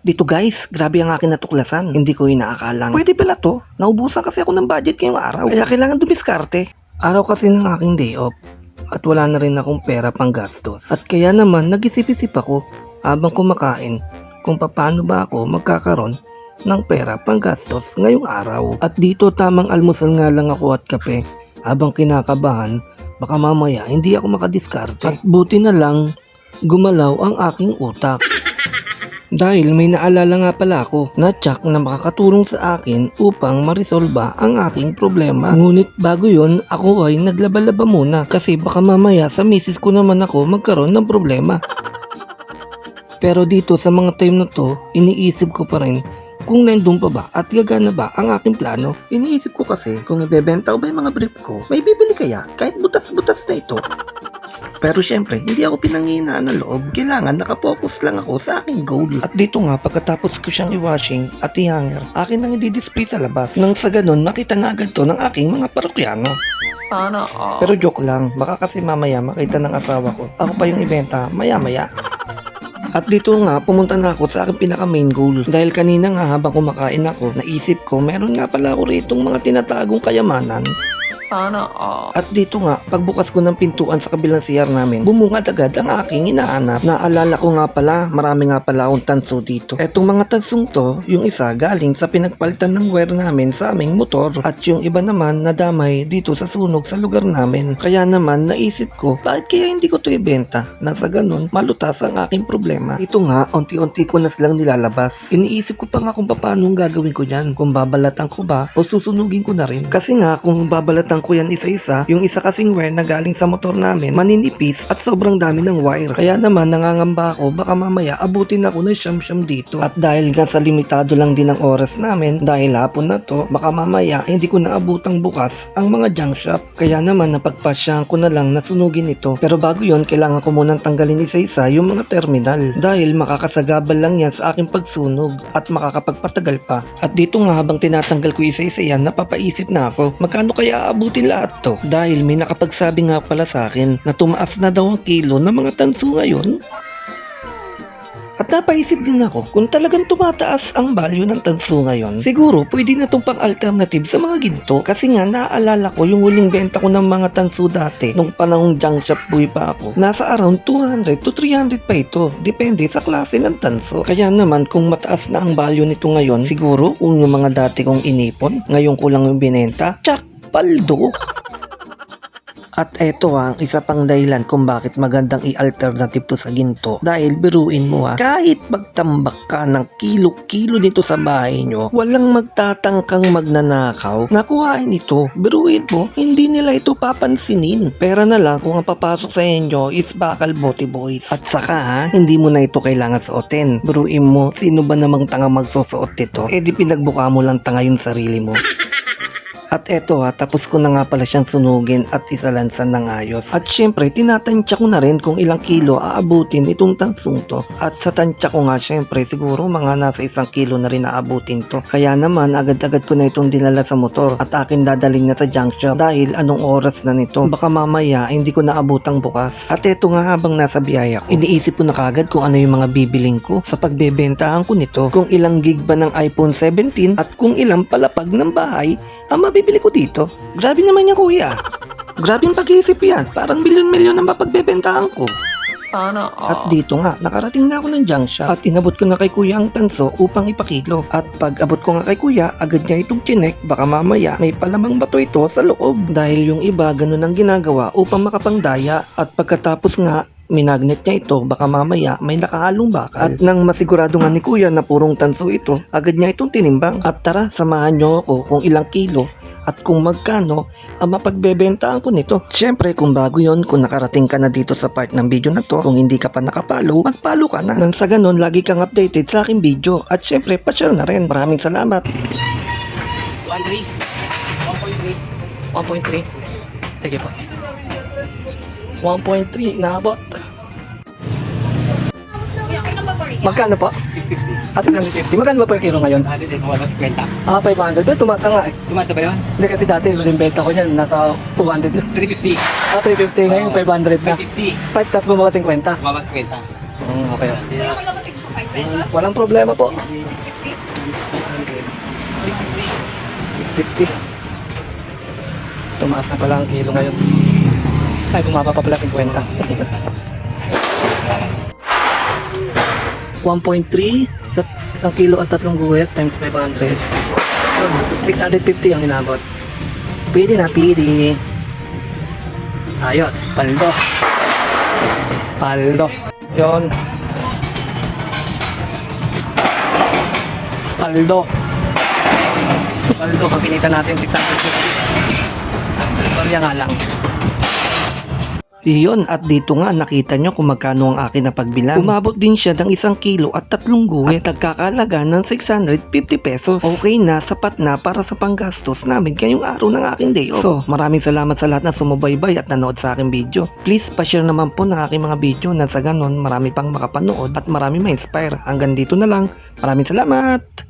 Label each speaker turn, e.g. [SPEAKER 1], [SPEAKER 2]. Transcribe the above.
[SPEAKER 1] Dito guys, grabe ang aking natuklasan. Hindi ko inaakalang. Pwede pala to. Naubusan kasi ako ng budget ngayong araw. Kaya kailangan dumiskarte. Araw kasi ng aking day off. At wala na rin akong pera pang gastos. At kaya naman nag-isip-isip ako habang kumakain kung paano ba ako magkakaroon ng pera pang gastos ngayong araw. At dito tamang almusal nga lang ako at kape. Habang kinakabahan, baka mamaya hindi ako makadiskarte. At buti na lang gumalaw ang aking utak. Dahil may naalala nga pala ako na tsak na makakatulong sa akin upang marisolba ang aking problema. Ngunit bago yon, ako ay naglaba-laba muna kasi baka mamaya sa misis ko naman ako magkaroon ng problema. Pero dito sa mga time na to, iniisip ko pa rin kung nandun pa ba at gagana ba ang aking plano. Iniisip ko kasi kung ibebenta ko ba yung mga brief ko, may bibili kaya kahit butas-butas na ito. Pero syempre, hindi ako pinanghihinaan ng loob. Kailangan nakapokus lang ako sa aking goal. At dito nga, pagkatapos ko siyang i-washing at i-hanger, akin nang i-display sa labas. Nang sa ganun, makita na agad to ng aking mga parokyano.
[SPEAKER 2] Sana all.
[SPEAKER 1] Pero joke lang, baka kasi mamaya makita ng asawa ko. Ako pa yung ibenta, maya-maya. At dito nga, pumunta na ako sa aking pinaka main goal. Dahil kanina nga habang kumakain ako, naisip ko, meron nga pala ako ritong mga tinatagong kayamanan.
[SPEAKER 2] Sana all.
[SPEAKER 1] At dito nga, pagbukas ko ng pintuan sa kabilang CR namin, bumungad agad ang aking inaanap. Naalala ko nga pala, marami nga pala akong tanso dito. Etong mga tansong to, yung isa galing sa pinagpalitan ng wire namin sa aming motor. At yung iba naman nadamay dito sa sunog sa lugar namin. Kaya naman naisip ko, bakit kaya hindi ko to ibenta? Nang sa ganun, malutas ang aking problema. Ito nga, unti-unti ko na silang nilalabas. Iniisip ko pa nga kung paano gagawin ko yan. Kung babalatan ko ba o susunugin ko na rin. Kasi nga, kung babalatan ko yan isa-isa, yung isa kasing wire na galing sa motor namin, maninipis at sobrang dami ng wire. Kaya naman nangangamba ako baka mamaya abutin ako ng siyam-siyam dito. At dahil nga sa limitado lang din ang oras namin, dahil hapon na to, baka mamaya hindi ko naabutang bukas ang mga junk shop. Kaya naman napagpasyahan ko na lang na sunugin ito. Pero bago yon, kailangan ko munang tanggalin isa-isa yung mga terminal. Dahil makakasagabal lang yan sa aking pagsunog at makakapagpatagal pa. At dito nga habang tinatanggal ko isa-isa yan, napapaisip na ako, magkano kaya aabutin lahat to? Dahil may nakapagsabi nga pala sa akin na tumaas na daw ang kilo ng mga tanso ngayon. At napaisip din ako, kung talagang tumataas ang value ng tanso ngayon, siguro pwede na itong pang-alternative sa mga ginto. Kasi nga naaalala ko yung huling benta ko ng mga tanso dati, nung panahong junk shop boy pa ako, nasa around 200 to 300 pa ito, depende sa klase ng tanso. Kaya naman kung mataas na ang value nito ngayon, siguro kung yung mga dati kong inipon, ngayon ko lang yung binenta, tsak! Paldo. At eto ang isa pang dahilan kung bakit magandang i-alternative to sa ginto. Dahil biruin mo kahit magtambak ka ng kilo-kilo dito sa bahay nyo, walang magtatangkang magnanakaw na kuhain ito. Biruin mo, hindi nila ito papansinin. Pera na lang kung ang papasok sa inyo is bakal bote boys. At saka hindi mo na ito kailangan suotin. Biruin mo, sino ba namang tanga magsusuot ito? Di pinagbuka mo lang tanga yung sarili mo. At eto tapos ko na nga pala siyang sunugin at isalansan ng ayos. At syempre, tinatansya ko na rin kung ilang kilo aabutin itong tansong to. At sa tansya ko nga syempre, siguro mga nasa 1 kilo na rin aabutin to. Kaya naman, agad-agad ko na itong dinala sa motor at akin dadaling na sa junk shop. Dahil anong oras na nito, baka mamaya hindi ko naabutang bukas. At eto nga habang nasa biyaya ko, iniisip ko na kagad kung ano yung mga bibiling ko sa pagbebentahan ko nito. Kung ilang gig ba ng iPhone 17 at kung ilang palapag ng bahay ang mabibili ko dito. Grabe naman niya kuya. Grabe yung pag-iisip yan. Parang milyon-milyon ang mapagbebentahan ko.
[SPEAKER 2] Sana all.
[SPEAKER 1] At dito nga, nakarating na ako ng junk shop at inabot ko na kay kuya ang tanso upang ipakilo. At pag abot ko nga kay kuya, agad niya itong chinek, baka mamaya may palamang bato ito sa loob. Dahil yung iba ganun ang ginagawa upang makapangdaya. At pagkatapos nga, minagnet niya ito, baka mamaya may nakahalong bakal. At nang masigurado nga ni kuya na purong tanso ito, agad niya itong tinimbang. At tara, samahan niyo ako kung ilang kilo at kung magkano ang mapagbebentahan ko nito. Syempre, kung bago yon, kung nakarating ka na dito sa part ng video na to, kung hindi ka pa nakapalo, mag-follow ka na. Nang sa ganon, lagi kang updated sa aking video. At syempre, pa-share na rin. Maraming salamat.
[SPEAKER 2] 1.3. 1.3. Sige po.
[SPEAKER 1] 1.3, naabot. Magkano po?
[SPEAKER 3] 650.
[SPEAKER 1] Ah, 650. Magkano ba per kilo ngayon?
[SPEAKER 3] 100 mas kwenta.
[SPEAKER 1] 500. Pero tumaas na nga eh.
[SPEAKER 3] Tumas na ba yun?
[SPEAKER 1] Hindi kasi dati, yung benta ko niyan, nasa 200 lang.
[SPEAKER 3] 350.
[SPEAKER 1] 350 ngayon, 500 na.
[SPEAKER 3] 550.
[SPEAKER 1] 5 tapos bumaba 50.
[SPEAKER 3] Mas kwenta.
[SPEAKER 1] Okay. Walang problema po. 650. Tumaas na pala ang kilo ngayon. Ay, bumaba pa pala 50. 1.3 sa 1 kilo at 3 guhit times 500. 650 ang inabot. Pwede na, pwede. Ayos, paldo. Paldo. Yun. Paldo. Paldo, kapinitan natin 650. Barya nga lang. Iyon, at dito nga nakita nyo kung magkano ang akin na pagbilang. Umabot din siya ng 1 kilo at 3 guhit at nagkakalaga ng 650 pesos. Okay na, sapat na para sa panggastos namin ngayong araw ng aking day off. So, maraming salamat sa lahat na sumubaybay at nanood sa aking video. Please, pa-share naman po ng aking mga video na sa ganon marami pang makapanood at marami ma-inspire. Hanggang dito na lang. Maraming salamat!